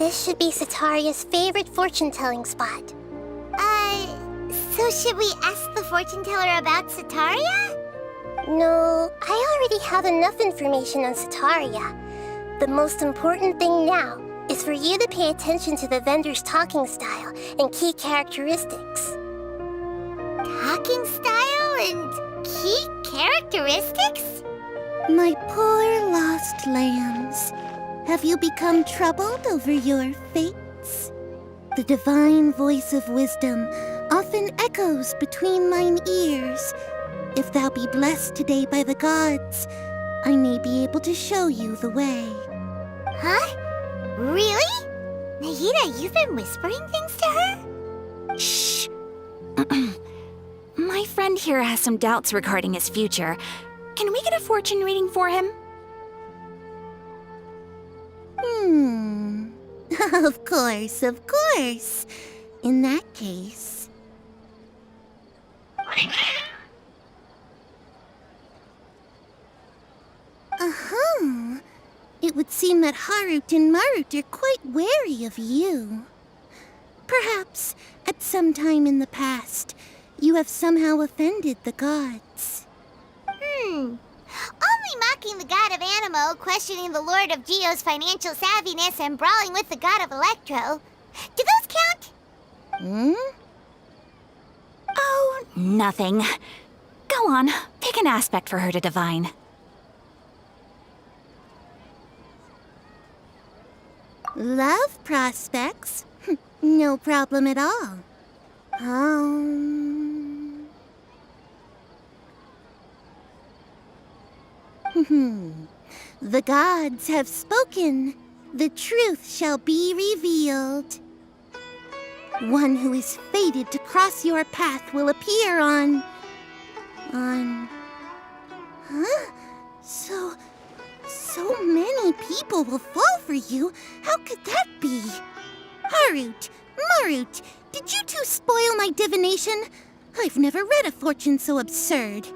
This should be Sataria's favorite fortune-telling spot. So should we ask the fortune teller about Sataria? No, I already have enough information on Sataria. The most important thing now is for you to pay attention to the vendor's talking style and key characteristics. Talking style and key characteristics? My poor lost lambs, have you become troubled over your fates? The divine voice of wisdom often echoes between mine ears. If thou be blessed today by the gods, I may be able to show you the way. Huh? Really? Nahida, you've been whispering things to her? Shh. My friend here has some doubts regarding his future. Can we get a fortune reading for him? Of course, of course. In that case... It would seem that Harut and Marut are quite wary of you. Perhaps, at some time in the past, you have somehow offended the gods. Only mocking the god of Animo, questioning the lord of Geo's financial savviness, and brawling with the god of Electro. Do those count? Oh, nothing. Go on, pick an aspect for her to divine. Love prospects? No problem at all. The gods have spoken. The truth shall be revealed. One who is fated to cross your path will appear on... Huh? So many people will fall for you. How could that be? Harut, Marut, did you two spoil my divination? I've never read a fortune so absurd.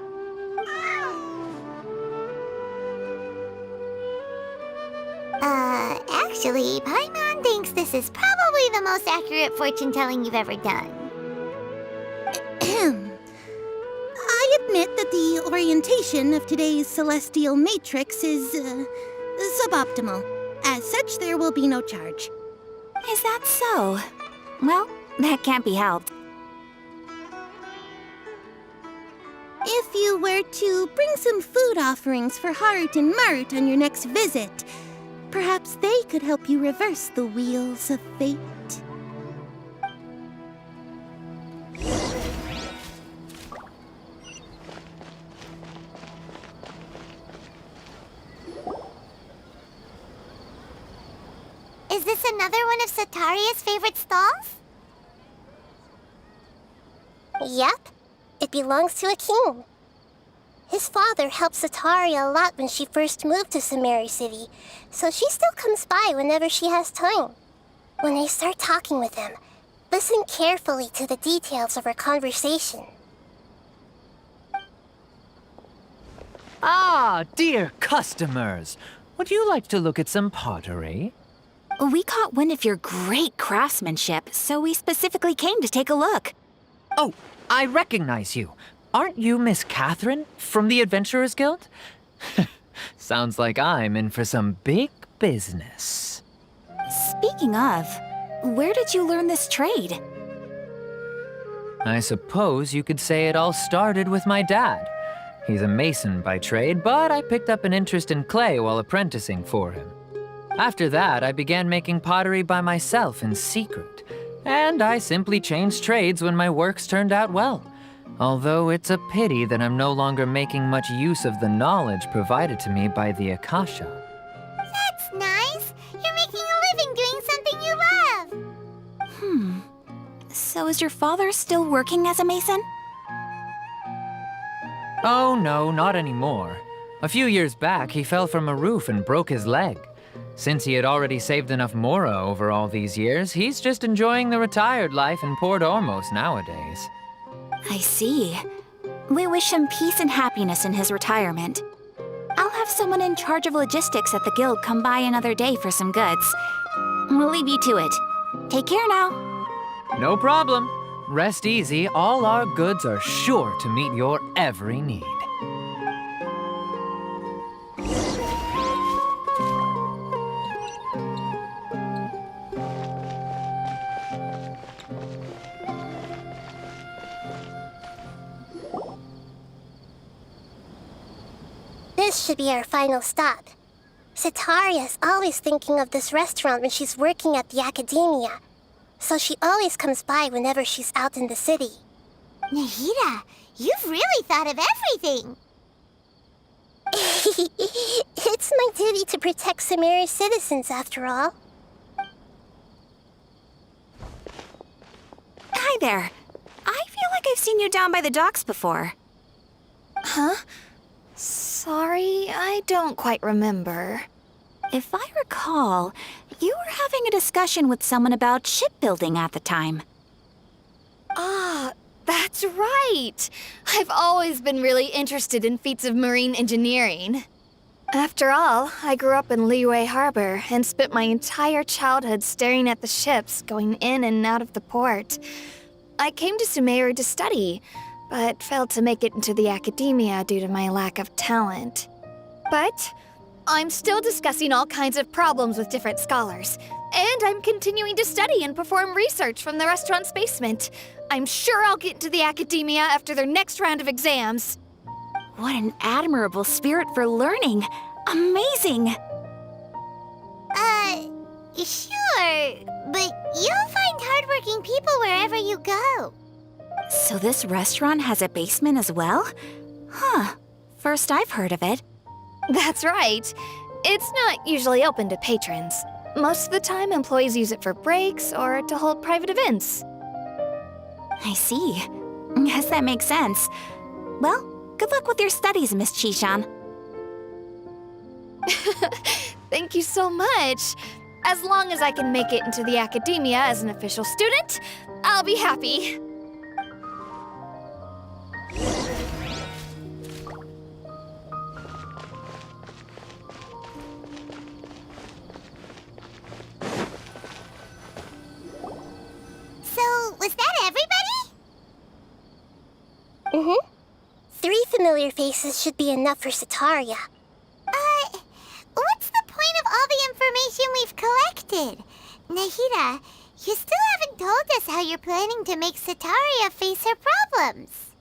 Actually, Paimon thinks this is probably the most accurate fortune-telling you've ever done. I admit that the orientation of today's celestial matrix is, suboptimal. As such, there will be no charge. Is that so? Well, that can't be helped. If you were to bring some food offerings for Harut and Marut on your next visit, perhaps they could help you reverse the wheels of fate. Is this another one of Sataria's favorite stalls? Yep, it belongs to a king. His father helped Sataria a lot when she first moved to Samari City, so she still comes by whenever she has time. When I start talking with him, listen carefully to the details of our conversation. Ah, dear customers! Would you like to look at some pottery? We caught wind of your great craftsmanship, so we specifically came to take a look. Oh, I recognize you. Aren't you Miss Catherine from the Adventurers Guild? Sounds like I'm in for some big business. Speaking of, where did you learn this trade? I suppose you could say it all started with my dad. He's a mason by trade, but I picked up an interest in clay while apprenticing for him. After that, I began making pottery by myself in secret, and I simply changed trades when my works turned out well. Although it's a pity that I'm no longer making much use of the knowledge provided to me by the Akasha. That's nice. You're making a living doing something you love. So is your father still working as a mason? Oh no, not anymore. A few years back, he fell from a roof and broke his leg. Since he had already saved enough mora over all these years, he's just enjoying the retired life in Port Ormos nowadays. I see. We wish him peace and happiness in his retirement. I'll have someone in charge of logistics at the guild come by another day for some goods. We'll leave you to it. Take care now. No problem. Rest easy, all our goods are sure to meet your every need. This should be our final stop. Sitaria is always thinking of this restaurant when she's working at the academia, so she always comes by whenever she's out in the city. Nahida, you've really thought of everything. It's my duty to protect Samari's citizens, after all. Hi there. I feel like I've seen you down by the docks before. Huh? Sorry, I don't quite remember. If I recall, you were having a discussion with someone about shipbuilding at the time. Ah, that's right! I've always been really interested in feats of marine engineering. After all, I grew up in Liyue Harbor and spent my entire childhood staring at the ships going in and out of the port. I came to Sumeru to study, but failed to make it into the academia due to my lack of talent. But I'm still discussing all kinds of problems with different scholars, and I'm continuing to study and perform research from the restaurant's basement. I'm sure I'll get into the academia after their next round of exams. What an admirable spirit for learning. Amazing! Sure, but you'll find hardworking people wherever you go. So this restaurant has a basement as well? Huh. First I've heard of it. That's right. It's not usually open to patrons. Most of the time, employees use it for breaks or to hold private events. I see. Guess that makes sense. Well, good luck with your studies, Miss Chishan. Thank you so much. As long as I can make it into the academia as an official student, I'll be happy. So, was that everybody? Mm-hmm. 3 familiar faces should be enough for Sitaria. What's the point of all the information we've collected? Nahida, you still haven't told us how you're planning to make Sitaria face her problems.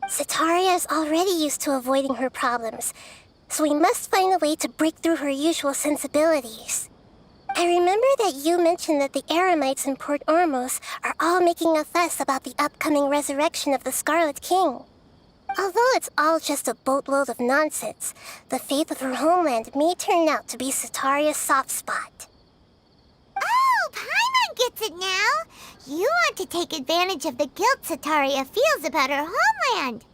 Sitaria is already used to avoiding her problems, so we must find a way to break through her usual sensibilities. I remember that you mentioned that the Eremites in Port Ormos are all making a fuss about the upcoming resurrection of the Scarlet King. Although it's all just a boatload of nonsense, the faith of her homeland may turn out to be Sitaria's soft spot. Oh, Paimon gets it now! You want to take advantage of the guilt Sitaria feels about her homeland.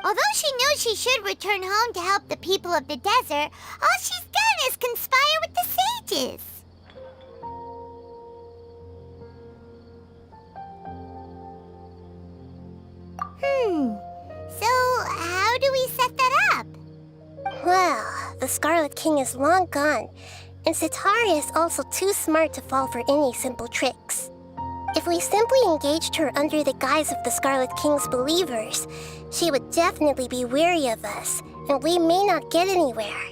Although she knows she should return home to help the people of the desert, all she's done is conspire with the sages. So, how do we set that up? Well, the Scarlet King is long gone, and Sitaria is also too smart to fall for any simple tricks. If we simply engaged her under the guise of the Scarlet King's believers, she would definitely be weary of us, and we may not get anywhere.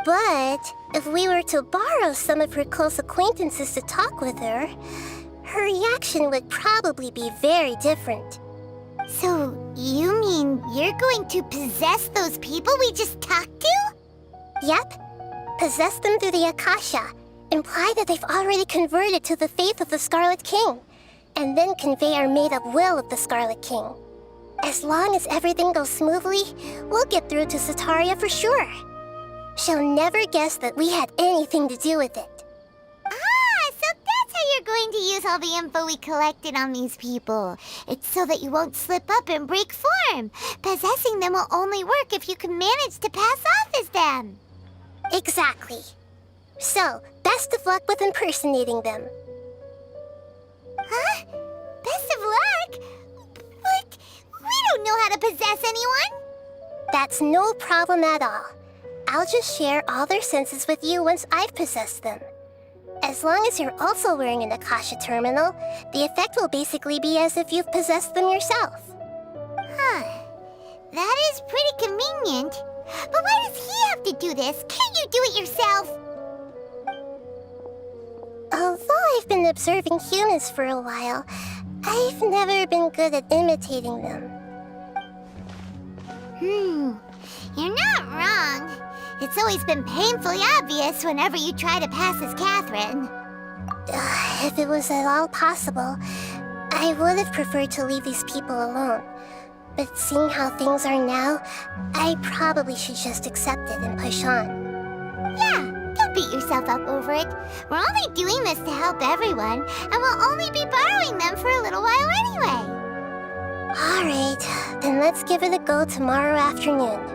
But if we were to borrow some of her close acquaintances to talk with her, her reaction would probably be very different. So, you mean you're going to possess those people we just talked to? Yep. Possess them through the Akasha. Imply that they've already converted to the faith of the Scarlet King, and then convey our made-up will of the Scarlet King. As long as everything goes smoothly, we'll get through to Sitaria for sure. She'll never guess that we had anything to do with it. So that's how you're going to use all the info we collected on these people. It's so that you won't slip up and break form. Possessing them will only work if you can manage to pass off as them. Exactly. So, best of luck with impersonating them. Huh? Best of luck? But we don't know how to possess anyone. That's no problem at all. I'll just share all their senses with you once I've possessed them. As long as you're also wearing an Akasha terminal, the effect will basically be as if you've possessed them yourself. Huh. That is pretty convenient. But why does he have to do this? Can't you do it yourself? Although I've been observing humans for a while, I've never been good at imitating them. You're not wrong. It's always been painfully obvious whenever you try to pass as Catherine. If it was at all possible, I would have preferred to leave these people alone. But seeing how things are now, I probably should just accept it and push on. Yeah, don't beat yourself up over it. We're only doing this to help everyone, and we'll only be borrowing them for a little while anyway. Alright, then let's give it a go tomorrow afternoon.